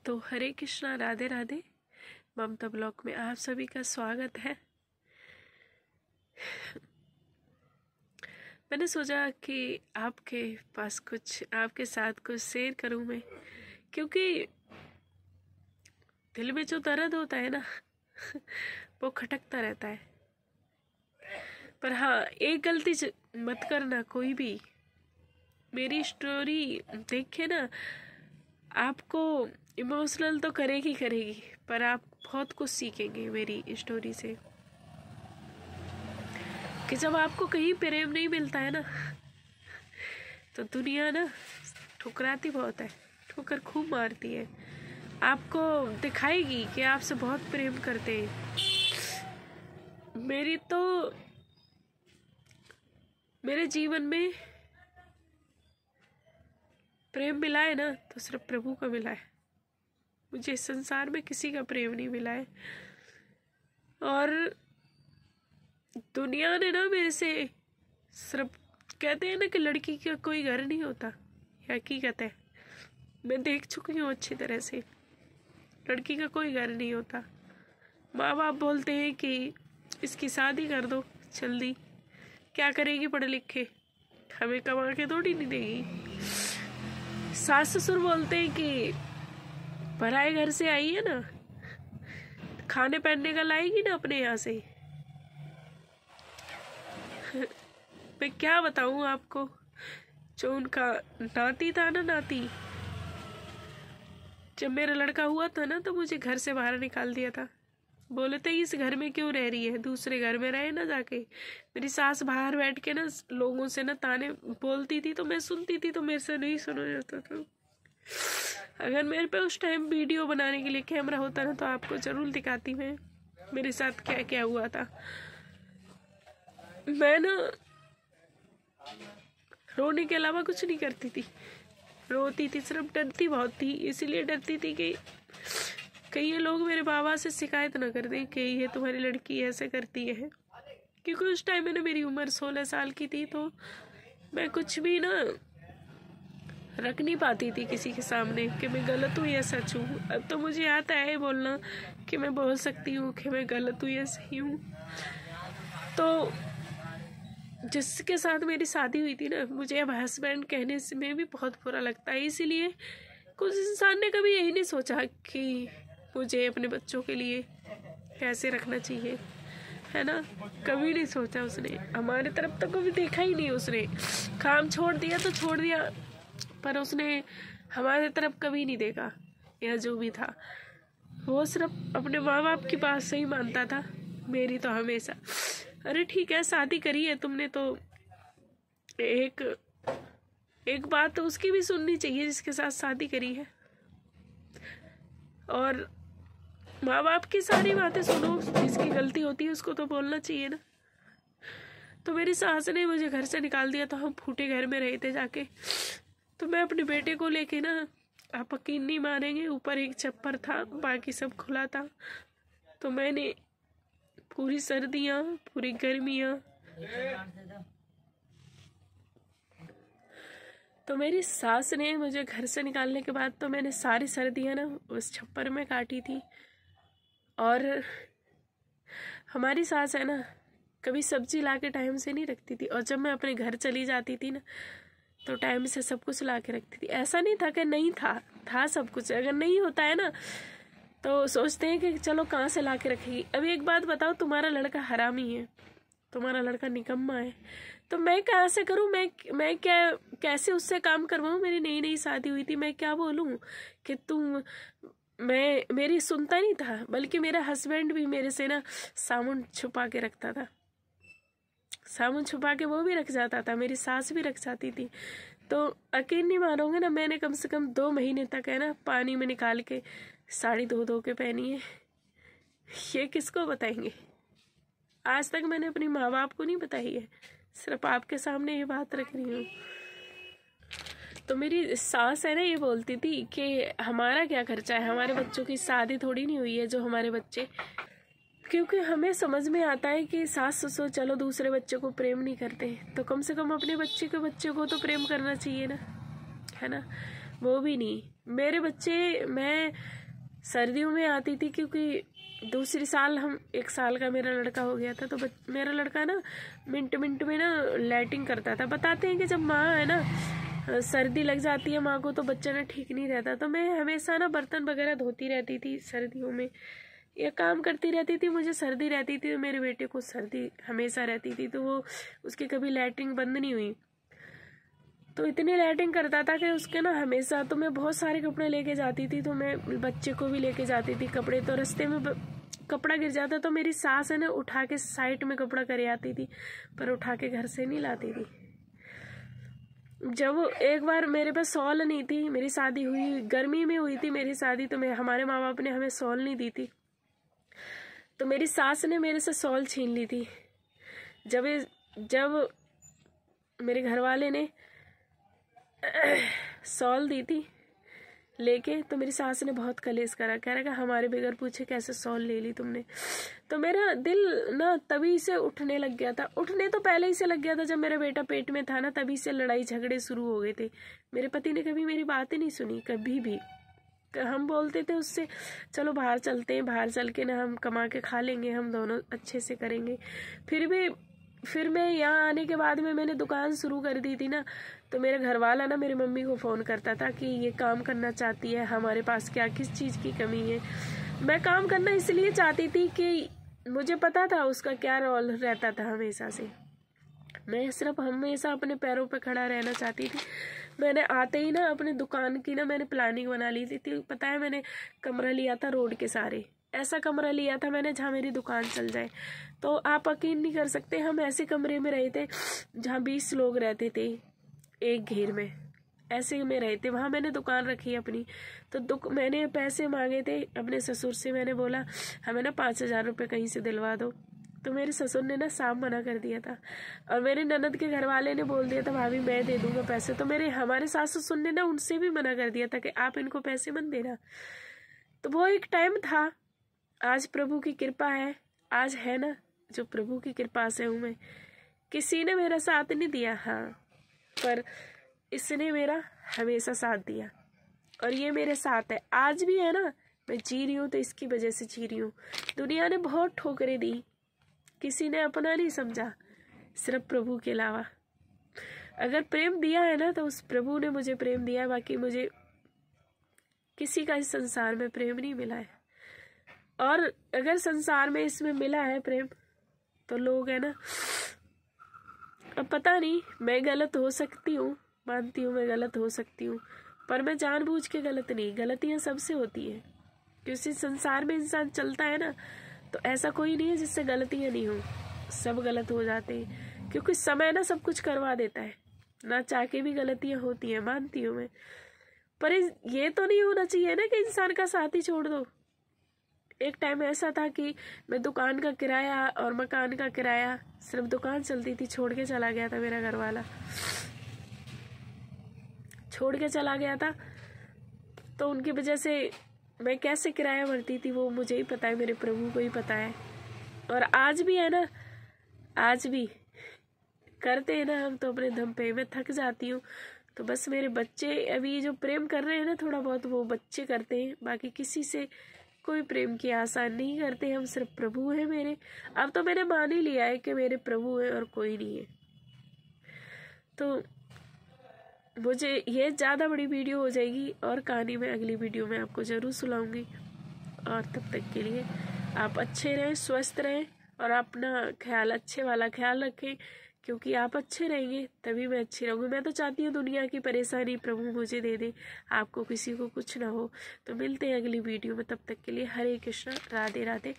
तो हरे कृष्णा, राधे राधे। ममता ब्लॉग में आप सभी का स्वागत है। मैंने सोचा कि आपके साथ कुछ शेयर करूं मैं, क्योंकि दिल में जो दर्द होता है ना वो खटकता रहता है। पर हाँ, एक गलती मत करना कोई भी। मेरी स्टोरी देख के ना आपको इमोशनल तो करेगी, पर आप बहुत कुछ सीखेंगे मेरी स्टोरी से। कि जब आपको कहीं प्रेम नहीं मिलता है ना, तो दुनिया ना ठुकराती बहुत है, ठोकर खूब मारती है। आपको दिखाएगी कि आपसे बहुत प्रेम करते हैं। मेरे जीवन में प्रेम मिला है ना, तो सिर्फ प्रभु का मिला है। मुझे इस संसार में किसी का प्रेम नहीं मिला है। और दुनिया ने ना मेरे से सिर्फ, कहते हैं ना कि लड़की का कोई घर नहीं होता, ये हकीकत है। मैं देख चुकी हूँ अच्छी तरह से, लड़की का कोई घर नहीं होता। माँ बाप बोलते हैं कि इसकी शादी कर दो जल्दी, क्या करेगी पढ़ लिख के, हमें कमा के थोड़ी नहीं देगी। सास ससुर बोलते हैं कि पराए घर से आई है ना, खाने पहनने का लाएगी ना अपने यहाँ से। मैं क्या बताऊं आपको, जो उनका नाती था ना, नाती, जब मेरा लड़का हुआ था ना, तो मुझे घर से बाहर निकाल दिया था। बोले थे इस घर में क्यों रह रही है, दूसरे घर में रहे ना जाके। मेरी सास बाहर बैठ के ना लोगों से ना ताने बोलती थी, तो मैं सुनती थी, तो मेरे से नहीं सुना जाता था। अगर मेरे पे उस टाइम वीडियो बनाने के लिए कैमरा होता ना, तो आपको जरूर दिखाती मैं मेरे साथ क्या क्या हुआ था। मैं ना रोने के अलावा कुछ नहीं करती थी। रोती थी, सिर्फ डरती बहुत थी। इसीलिए डरती थी कि कई लोग मेरे बाबा से शिकायत न कर दें कि ये तुम्हारी लड़की ऐसे करती है। क्योंकि उस टाइम में ना मेरी उम्र 16 साल की थी, तो मैं कुछ भी ना रख नहीं पाती थी किसी के सामने कि मैं गलत हूँ या सच हूँ। अब तो मुझे आता है बोलना कि मैं बोल सकती हूँ कि मैं गलत हूँ या सही हूँ। तो जिसके साथ मेरी शादी हुई थी ना, मुझे अब हस्बैंड कहने से में भी बहुत बुरा लगता है। इसीलिए कुछ इंसान ने कभी यही नहीं सोचा कि मुझे अपने बच्चों के लिए कैसे रखना चाहिए, है ना। कभी नहीं सोचा उसने, हमारे तरफ तो कभी देखा ही नहीं। उसने काम छोड़ दिया तो छोड़ दिया, पर उसने हमारे तरफ कभी नहीं देखा। या जो भी था, वो सिर्फ अपने माँ बाप की बात सही मानता था, मेरी तो हमेशा। अरे ठीक है, शादी करी है तुमने, तो एक बात तो उसकी भी सुननी चाहिए जिसके साथ शादी करी है। और माँ बाप की सारी बातें सुनो, जिसकी गलती होती है उसको तो बोलना चाहिए ना। तो मेरी सास ने मुझे घर से निकाल दिया, तो हम फूटे घर में रहे थे जाके। तो मैं अपने बेटे को लेके ना, आप यकीन नहीं मानेंगे, ऊपर एक छप्पर था, बाकी सब खुला था। तो मैंने पूरी सर्दियाँ, पूरी गर्मियाँ, तो मेरी सास ने मुझे घर से निकालने के बाद तो मैंने सारी सर्दियाँ ना उस छप्पर में काटी थी। और हमारी सास है ना, कभी सब्जी ला के टाइम से नहीं रखती थी। और जब मैं अपने घर चली जाती थी ना, तो टाइम से सब कुछ ला के रखती थी। ऐसा नहीं था कि नहीं था सब कुछ। अगर नहीं होता है ना, तो सोचते हैं कि चलो कहाँ से ला के रखेगी। अभी एक बात बताओ, तुम्हारा लड़का हरामी है, तुम्हारा लड़का निकम्मा है, तो मैं कहाँ से करूँ? मैं क्या कैसे उससे काम करवाऊँ? मेरी नई नई शादी हुई थी, मैं क्या बोलूँ कि मेरी सुनता नहीं था। बल्कि मेरा हस्बैंड भी मेरे से ना साबुन छुपा के रखता था, साबुन छुपा के वो भी रख जाता था, मेरी सास भी रख जाती थी। तो यकीन नहीं मानोगे ना, मैंने कम से कम 2 महीने तक है ना पानी में निकाल के साड़ी धो के पहनी है। ये किसको बताएंगे? आज तक मैंने अपनी माँ बाप को नहीं बताई है, सिर्फ आपके सामने ये बात रख रही हूँ। तो मेरी सास है ना, ये बोलती थी कि हमारा क्या खर्चा है, हमारे बच्चों की शादी थोड़ी नहीं हुई है जो हमारे बच्चे। क्योंकि हमें समझ में आता है कि सास ससुर चलो दूसरे बच्चे को प्रेम नहीं करते, तो कम से कम अपने बच्चे को तो प्रेम करना चाहिए ना, है ना। वो भी नहीं, मेरे बच्चे, मैं सर्दियों में आती थी क्योंकि दूसरी साल हम 1 साल का मेरा लड़का हो गया था, तो मेरा लड़का ना मिनट मिनट में ना लाइटिंग करता था। बताते हैं कि जब माँ है ना सर्दी लग जाती है माँ को तो बच्चा ना ठीक नहीं रहता। तो मैं हमेशा ना बर्तन वगैरह धोती रहती थी सर्दियों में, ये काम करती रहती थी। मुझे सर्दी रहती थी, मेरे बेटे को सर्दी हमेशा रहती थी, तो वो उसकी कभी लैट्रिन बंद नहीं हुई। तो इतनी लैट्रिन करता था कि उसके ना हमेशा, तो मैं बहुत सारे कपड़े लेके जाती थी, तो मैं बच्चे को भी लेके जाती थी कपड़े। तो रास्ते में कपड़ा गिर जाता तो मेरी सास है ना उठा के साइड में कपड़ा करे आती थी, पर उठा के घर से नहीं लाती थी। जब एक बार मेरे पास शॉल नहीं थी, मेरी शादी हुई गर्मी में हुई थी मेरी शादी, तो हमारे माँ बाप ने हमें शॉल नहीं दी थी, तो मेरी सास ने मेरे से शॉल छीन ली थी। जब मेरे घर वाले ने शॉल दी थी लेके, तो मेरी सास ने बहुत कलेश करा, कह रहा कि हमारे बगैर पूछे कैसे शॉल ले ली तुमने। तो मेरा दिल ना तभी से उठने लग गया था, उठने तो पहले ही से लग गया था, जब मेरा बेटा पेट में था ना तभी से लड़ाई झगड़े शुरू हो गए थे। मेरे पति ने कभी मेरी बात ही नहीं सुनी, कभी भी। हम बोलते थे उससे चलो बाहर चलते हैं, बाहर चल के ना हम कमा के खा लेंगे, हम दोनों अच्छे से करेंगे। फिर मैं यहाँ आने के बाद में मैंने दुकान शुरू कर दी थी ना, तो मेरे घर वाला ना मेरी मम्मी को फ़ोन करता था कि ये काम करना चाहती है, हमारे पास क्या किस चीज़ की कमी है। मैं काम करना इसलिए चाहती थी कि मुझे पता था उसका क्या रोल रहता था हमेशा से। मैं सिर्फ हमेशा अपने पैरों पे खड़ा रहना चाहती थी। मैंने आते ही ना अपने दुकान की ना मैंने प्लानिंग बना ली थी। पता है मैंने कमरा लिया था रोड के सारे, ऐसा कमरा लिया था मैंने जहाँ मेरी दुकान चल जाए। तो आप यकीन नहीं कर सकते, हम ऐसे कमरे में रहे थे जहाँ 20 लोग रहते थे एक घेर में, ऐसे में रहे थे। वहाँ मैंने दुकान रखी अपनी। तो मैंने पैसे मांगे थे अपने ससुर से, मैंने बोला हमें ना 5,000 रुपये कहीं से दिलवा दो। तो मेरे ससुर ने ना साफ मना कर दिया था, और मेरे ननद के घर वाले ने बोल दिया था भाभी मैं दे दूंगा पैसे। तो हमारे सास ससुर ने ना उनसे भी मना कर दिया था कि आप इनको पैसे मत देना। तो वो एक टाइम था। आज प्रभु की कृपा है, आज है ना जो प्रभु की कृपा से हूँ मैं। किसी ने मेरा साथ नहीं दिया, हाँ, पर इसने मेरा हमेशा साथ दिया, और ये मेरे साथ है आज भी है ना। मैं जी रही हूँ तो इसकी वजह से जी रही हूँ। दुनिया ने बहुत ठोकरें दी, किसी ने अपना नहीं समझा सिर्फ प्रभु के अलावा। अगर प्रेम दिया है ना तो उस प्रभु ने मुझे प्रेम दिया है, बाकी मुझे किसी का इस संसार में प्रेम नहीं मिला है। और अगर संसार में इसमें मिला है प्रेम, तो लोग है ना, अब पता नहीं, मैं गलत हो सकती हूँ, मानती हूँ मैं गलत हो सकती हूँ, पर मैं जानबूझ के गलत नहीं। गलतियाँ सबसे होती है, क्योंकि संसार में इंसान चलता है ना, तो ऐसा कोई नहीं है जिससे गलतियाँ नहीं हो, सब गलत हो जाते हैं, क्योंकि समय ना सब कुछ करवा देता है। ना चाह के भी गलतियाँ होती हैं, मानती हूँ मैं, पर ये तो नहीं होना चाहिए ना कि इंसान का साथ ही छोड़ दो। एक टाइम ऐसा था कि मैं दुकान का किराया और मकान का किराया, सिर्फ दुकान चलती थी, छोड़ के चला गया था मेरा घर वाला, छोड़ के चला गया था। तो उनकी वजह से मैं कैसे किराया भरती थी वो मुझे ही पता है, मेरे प्रभु को ही पता है। और आज भी है ना, आज भी करते हैं ना हम तो अपने दम पे। मैं थक जाती हूँ तो बस मेरे बच्चे अभी जो प्रेम कर रहे हैं ना थोड़ा बहुत, वो बच्चे करते हैं, बाकी किसी से कोई प्रेम की आशा नहीं करते हम, सिर्फ प्रभु है मेरे। अब तो मैंने मान ही लिया है कि मेरे प्रभु है और कोई नहीं है। तो मुझे ये ज़्यादा बड़ी वीडियो हो जाएगी, और कहानी मैं अगली वीडियो में आपको ज़रूर सुनाऊंगी। और तब तक के लिए आप अच्छे रहें, स्वस्थ रहें, और अपना ख्याल, अच्छे वाला ख्याल रखें, क्योंकि आप अच्छे रहेंगे तभी मैं अच्छी रहूँगी। मैं तो चाहती हूँ दुनिया की परेशानी प्रभु मुझे दे दे, आपको किसी को कुछ ना हो। तो मिलते हैं अगली वीडियो में, तब तक के लिए हरे कृष्णा, राधे राधे।